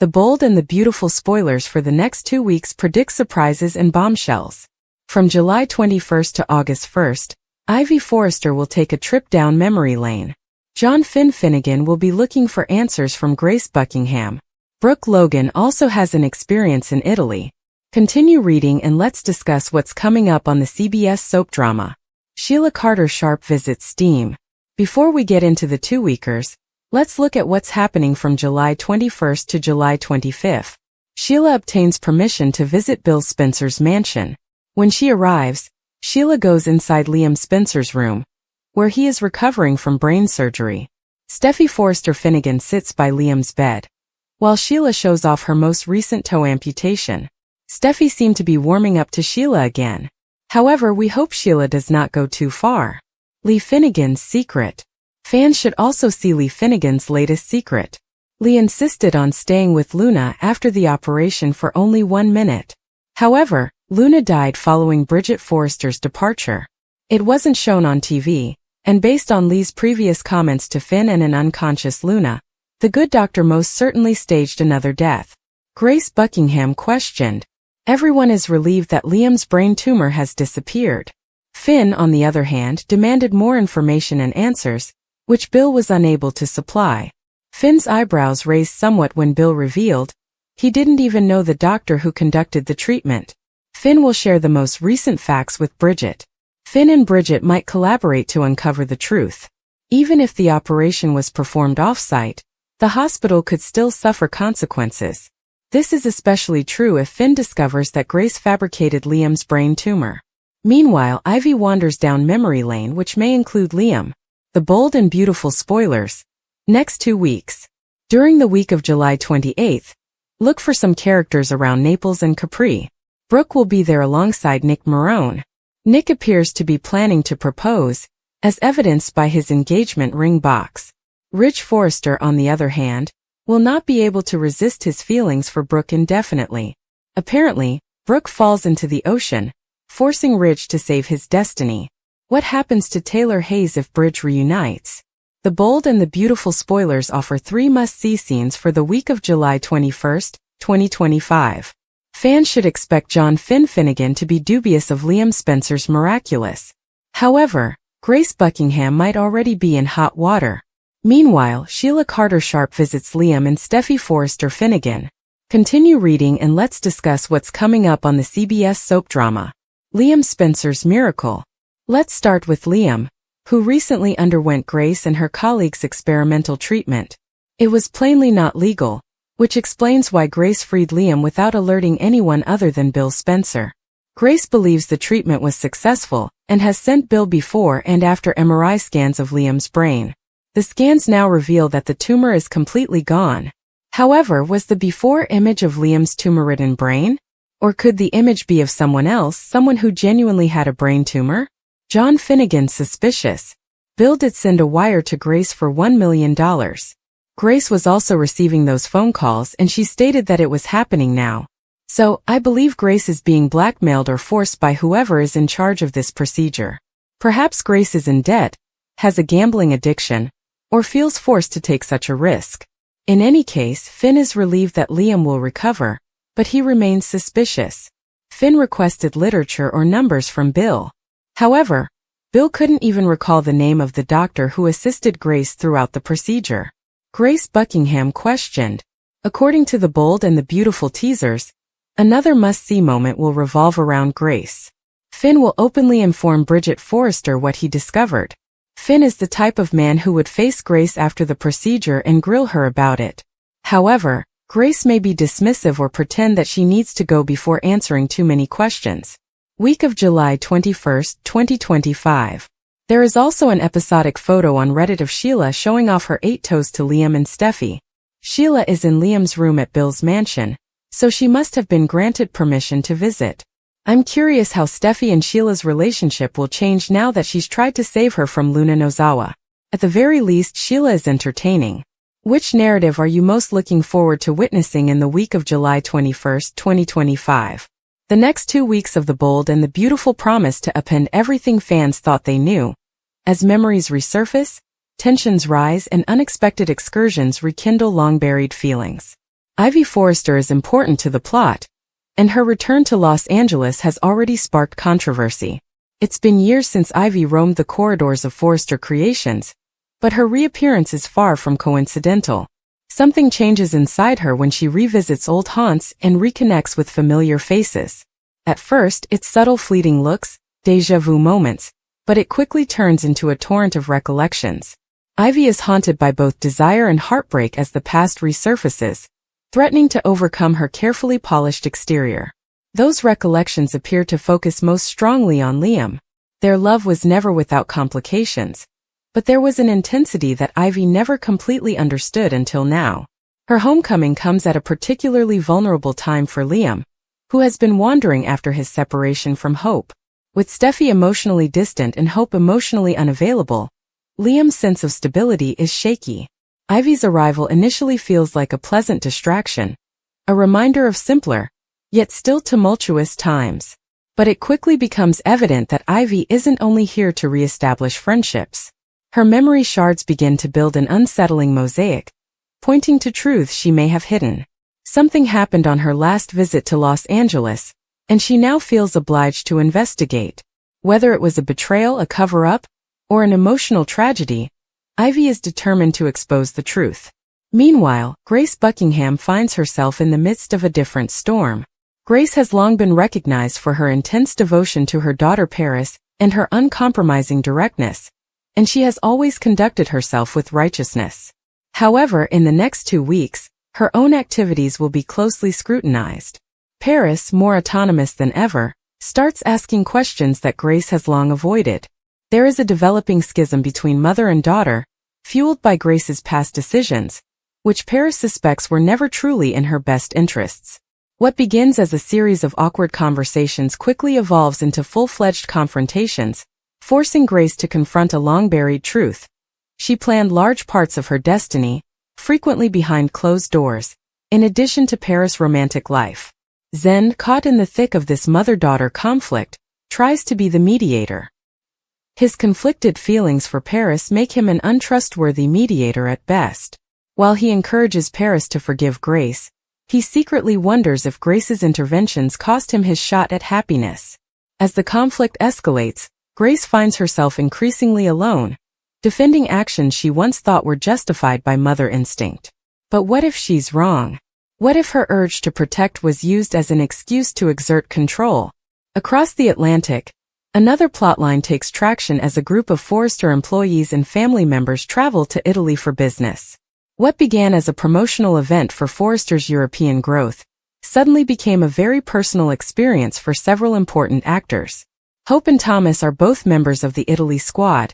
The bold and the beautiful spoilers for the next 2 weeks predict surprises and bombshells. From July 21st to August 1st, Ivy Forrester will take a trip down memory lane. John Finnegan will be looking for answers from Grace Buckingham. Brooke Logan also has an experience in Italy. Continue reading and let's discuss what's coming up on the CBS soap drama. Sheila Carter-Sharp visits Steam. Before we get into the two-weekers, let's look at what's happening from July 21st to July 25th. Sheila obtains permission to visit Bill Spencer's mansion. When she arrives, Sheila goes inside Liam Spencer's room, where he is recovering from brain surgery. Steffy Forrester Finnegan sits by Liam's bed, while Sheila shows off her most recent toe amputation. Steffy seemed to be warming up to Sheila again. However, we hope Sheila does not go too far. Lee Finnegan's secret. Fans should also see Lee Finnegan's latest secret. Lee insisted on staying with Luna after the operation for only 1 minute. However, Luna died following Bridget Forrester's departure. It wasn't shown on TV, and based on Lee's previous comments to Finn and an unconscious Luna, the good doctor most certainly staged another death. Grace Buckingham questioned. Everyone is relieved that Liam's brain tumor has disappeared. Finn, on the other hand, demanded more information and answers, which Bill was unable to supply. Finn's eyebrows raised somewhat when Bill revealed he didn't even know the doctor who conducted the treatment. Finn will share the most recent facts with Bridget. Finn and Bridget might collaborate to uncover the truth. Even if the operation was performed off-site, the hospital could still suffer consequences. This is especially true if Finn discovers that Grace fabricated Liam's brain tumor. Meanwhile, Ivy wanders down memory lane, which may include Liam. The bold and beautiful spoilers. Next 2 weeks. During the week of July 28th, look for some characters around Naples and Capri. Brooke will be there alongside Nick Marone. Nick appears to be planning to propose, as evidenced by his engagement ring box. Ridge Forrester, on the other hand, will not be able to resist his feelings for Brooke indefinitely. Apparently, Brooke falls into the ocean, forcing Ridge to save his destiny. What happens to Taylor Hayes if Bridge reunites? The bold and the beautiful spoilers offer 3 must-see scenes for the week of July 21st, 2025. Fans should expect John Finnegan to be dubious of Liam Spencer's miraculous. However, Grace Buckingham might already be in hot water. Meanwhile, Sheila Carter-Sharp visits Liam and Steffy Forrester Finnegan. Continue reading and let's discuss what's coming up on the CBS soap drama. Liam Spencer's miracle. Let's start with Liam, who recently underwent Grace and her colleagues' experimental treatment. It was plainly not legal, which explains why Grace freed Liam without alerting anyone other than Bill Spencer. Grace believes the treatment was successful and has sent Bill before and after MRI scans of Liam's brain. The scans now reveal that the tumor is completely gone. However, was the before image of Liam's tumor-ridden brain? Or could the image be of someone else, someone who genuinely had a brain tumor? John Finnegan suspicious. Bill did send a wire to Grace for $1 million. Grace was also receiving those phone calls and she stated that it was happening now. So, I believe Grace is being blackmailed or forced by whoever is in charge of this procedure. Perhaps Grace is in debt, has a gambling addiction, or feels forced to take such a risk. In any case, Finn is relieved that Liam will recover, but he remains suspicious. Finn requested literature or numbers from Bill. However, Bill couldn't even recall the name of the doctor who assisted Grace throughout the procedure. Grace Buckingham questioned. According to the bold and the beautiful teasers, another must-see moment will revolve around Grace. Finn will openly inform Bridget Forrester what he discovered. Finn is the type of man who would face Grace after the procedure and grill her about it. However, Grace may be dismissive or pretend that she needs to go before answering too many questions. Week of July 21st, 2025. There is also an episodic photo on Reddit of Sheila showing off her 8 toes to Liam and Steffy. Sheila is in Liam's room at Bill's mansion, so she must have been granted permission to visit. I'm curious how Steffy and Sheila's relationship will change now that she's tried to save her from Luna Nozawa. At the very least, Sheila is entertaining. Which narrative are you most looking forward to witnessing in the week of July 21st, 2025? The next 2 weeks of the bold and the beautiful promise to upend everything fans thought they knew. As memories resurface, tensions rise and unexpected excursions rekindle long-buried feelings. Ivy Forrester is important to the plot, and her return to Los Angeles has already sparked controversy. It's been years since Ivy roamed the corridors of Forrester Creations, but her reappearance is far from coincidental. Something changes inside her when she revisits old haunts and reconnects with familiar faces. At first, it's subtle fleeting looks, déjà vu moments, but it quickly turns into a torrent of recollections. Ivy is haunted by both desire and heartbreak as the past resurfaces, threatening to overcome her carefully polished exterior. Those recollections appear to focus most strongly on Liam. Their love was never without complications, but there was an intensity that Ivy never completely understood until now. Her homecoming comes at a particularly vulnerable time for Liam, who has been wandering after his separation from Hope. With Steffy emotionally distant and Hope emotionally unavailable, Liam's sense of stability is shaky. Ivy's arrival initially feels like a pleasant distraction, a reminder of simpler, yet still tumultuous times. But it quickly becomes evident that Ivy isn't only here to reestablish friendships. Her memory shards begin to build an unsettling mosaic, pointing to truths she may have hidden. Something happened on her last visit to Los Angeles, and she now feels obliged to investigate. Whether it was a betrayal, a cover-up, or an emotional tragedy, Ivy is determined to expose the truth. Meanwhile, Grace Buckingham finds herself in the midst of a different storm. Grace has long been recognized for her intense devotion to her daughter Paris and her uncompromising directness, and she has always conducted herself with righteousness. However, in the next 2 weeks, her own activities will be closely scrutinized. Paris, more autonomous than ever, starts asking questions that Grace has long avoided. There is a developing schism between mother and daughter, fueled by Grace's past decisions, which Paris suspects were never truly in her best interests. What begins as a series of awkward conversations quickly evolves into full-fledged confrontations, forcing Grace to confront a long-buried truth. She planned large parts of her destiny, frequently behind closed doors, in addition to Paris' romantic life. Zen, caught in the thick of this mother-daughter conflict, tries to be the mediator. His conflicted feelings for Paris make him an untrustworthy mediator at best. While he encourages Paris to forgive Grace, he secretly wonders if Grace's interventions cost him his shot at happiness. As the conflict escalates, Grace finds herself increasingly alone, defending actions she once thought were justified by mother instinct. But what if she's wrong? What if her urge to protect was used as an excuse to exert control? Across the Atlantic, another plotline takes traction as a group of Forrester employees and family members travel to Italy for business. What began as a promotional event for Forrester's European growth suddenly became a very personal experience for several important actors. Hope and Thomas are both members of the Italy squad,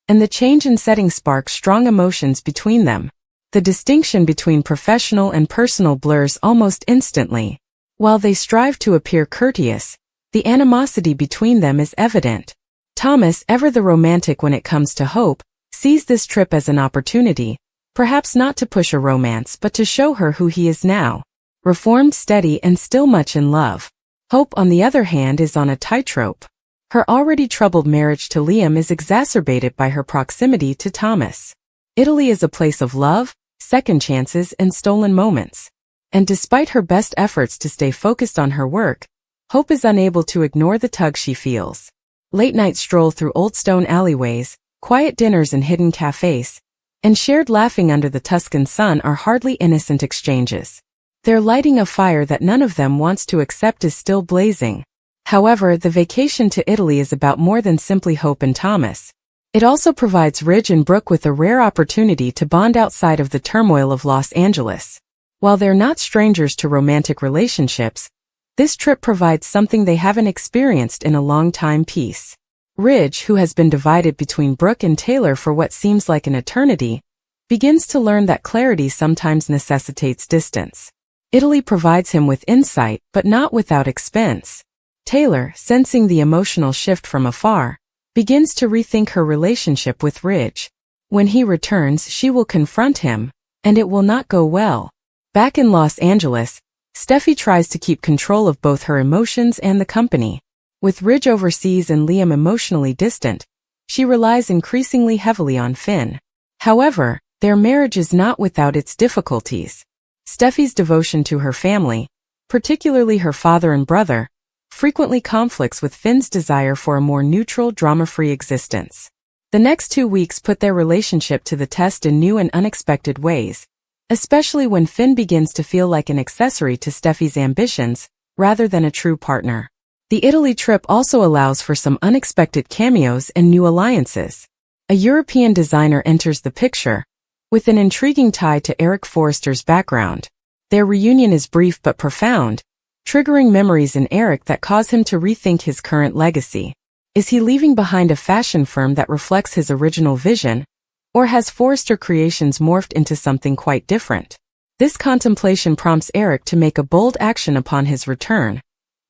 and the change in setting sparks strong emotions between them. The distinction between professional and personal blurs almost instantly. While they strive to appear courteous, the animosity between them is evident. Thomas, ever the romantic when it comes to Hope, sees this trip as an opportunity, perhaps not to push a romance but to show her who he is now. Reformed, steady, and still much in love. Hope, on the other hand, is on a tightrope. Her already troubled marriage to Liam is exacerbated by her proximity to Thomas. Italy is a place of love, second chances, and stolen moments. And despite her best efforts to stay focused on her work, Hope is unable to ignore the tug she feels. Late-night stroll through old stone alleyways, quiet dinners in hidden cafes, and shared laughing under the Tuscan sun are hardly innocent exchanges. They're lighting a fire that none of them wants to accept is still blazing. However, the vacation to Italy is about more than simply Hope and Thomas. It also provides Ridge and Brooke with a rare opportunity to bond outside of the turmoil of Los Angeles. While they're not strangers to romantic relationships, this trip provides something they haven't experienced in a long time: peace. Ridge, who has been divided between Brooke and Taylor for what seems like an eternity, begins to learn that clarity sometimes necessitates distance. Italy provides him with insight, but not without expense. Taylor, sensing the emotional shift from afar, begins to rethink her relationship with Ridge. When he returns, she will confront him, and it will not go well. Back in Los Angeles, Steffy tries to keep control of both her emotions and the company. With Ridge overseas and Liam emotionally distant, she relies increasingly heavily on Finn. However, their marriage is not without its difficulties. Steffy's devotion to her family, particularly her father and brother, frequently conflicts with Finn's desire for a more neutral, drama-free existence. The next 2 weeks put their relationship to the test in new and unexpected ways, especially when Finn begins to feel like an accessory to Steffy's ambitions, rather than a true partner. The Italy trip also allows for some unexpected cameos and new alliances. A European designer enters the picture, with an intriguing tie to Eric Forrester's background. Their reunion is brief but profound, triggering memories in Eric that cause him to rethink his current legacy. Is he leaving behind a fashion firm that reflects his original vision, or has Forrester Creations morphed into something quite different? This contemplation prompts Eric to make a bold action upon his return,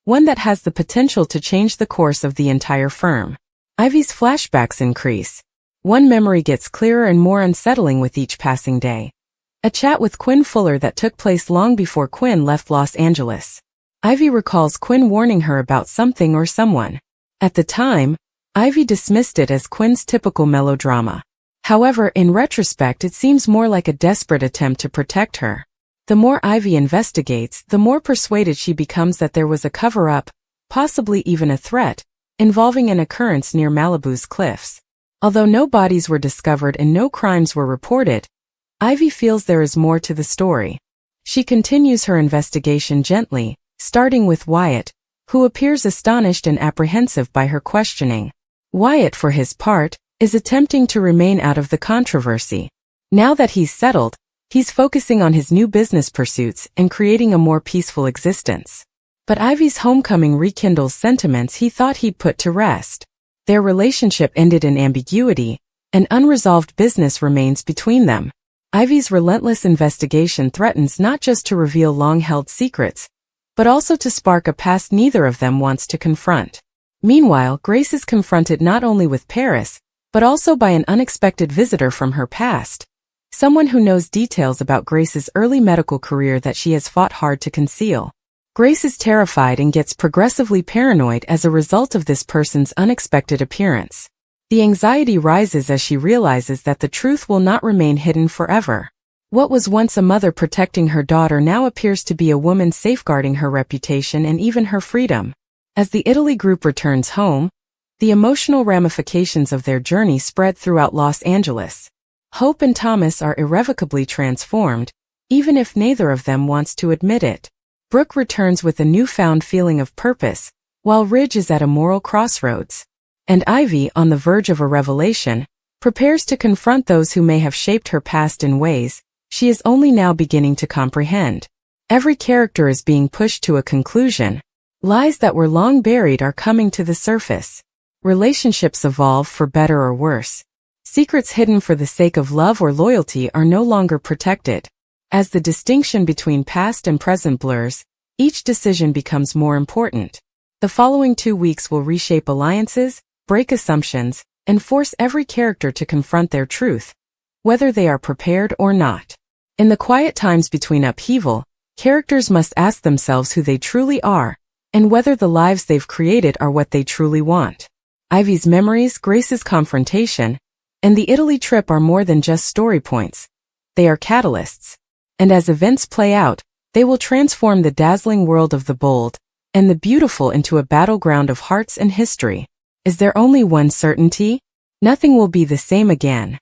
one that has the potential to change the course of the entire firm. Ivy's flashbacks increase. One memory gets clearer and more unsettling with each passing day. A chat with Quinn Fuller that took place long before Quinn left Los Angeles. Ivy recalls Quinn warning her about something or someone. At the time, Ivy dismissed it as Quinn's typical melodrama. However, in retrospect, it seems more like a desperate attempt to protect her. The more Ivy investigates, the more persuaded she becomes that there was a cover-up, possibly even a threat, involving an occurrence near Malibu's cliffs. Although no bodies were discovered and no crimes were reported, Ivy feels there is more to the story. She continues her investigation gently, starting with Wyatt, who appears astonished and apprehensive by her questioning. Wyatt, for his part, is attempting to remain out of the controversy. Now that he's settled, he's focusing on his new business pursuits and creating a more peaceful existence. But Ivy's homecoming rekindles sentiments he thought he'd put to rest. Their relationship ended in ambiguity, and unresolved business remains between them. Ivy's relentless investigation threatens not just to reveal long-held secrets, but also to spark a past neither of them wants to confront. Meanwhile, Grace is confronted not only with Paris, but also by an unexpected visitor from her past. Someone who knows details about Grace's early medical career that she has fought hard to conceal. Grace is terrified and gets progressively paranoid as a result of this person's unexpected appearance. The anxiety rises as she realizes that the truth will not remain hidden forever. What was once a mother protecting her daughter now appears to be a woman safeguarding her reputation and even her freedom. As the Italy group returns home, the emotional ramifications of their journey spread throughout Los Angeles. Hope and Thomas are irrevocably transformed, even if neither of them wants to admit it. Brooke returns with a newfound feeling of purpose, while Ridge is at a moral crossroads. And Ivy, on the verge of a revelation, prepares to confront those who may have shaped her past in ways she is only now beginning to comprehend. Every character is being pushed to a conclusion. Lies that were long buried are coming to the surface. Relationships evolve for better or worse. Secrets hidden for the sake of love or loyalty are no longer protected. As the distinction between past and present blurs, each decision becomes more important. The following 2 weeks will reshape alliances, break assumptions, and force every character to confront their truth, whether they are prepared or not. In the quiet times between upheaval, characters must ask themselves who they truly are, and whether the lives they've created are what they truly want. Ivy's memories, Grace's confrontation, and the Italy trip are more than just story points. They are catalysts. And as events play out, they will transform the dazzling world of the bold and the beautiful into a battleground of hearts and history. Is there only one certainty? Nothing will be the same again.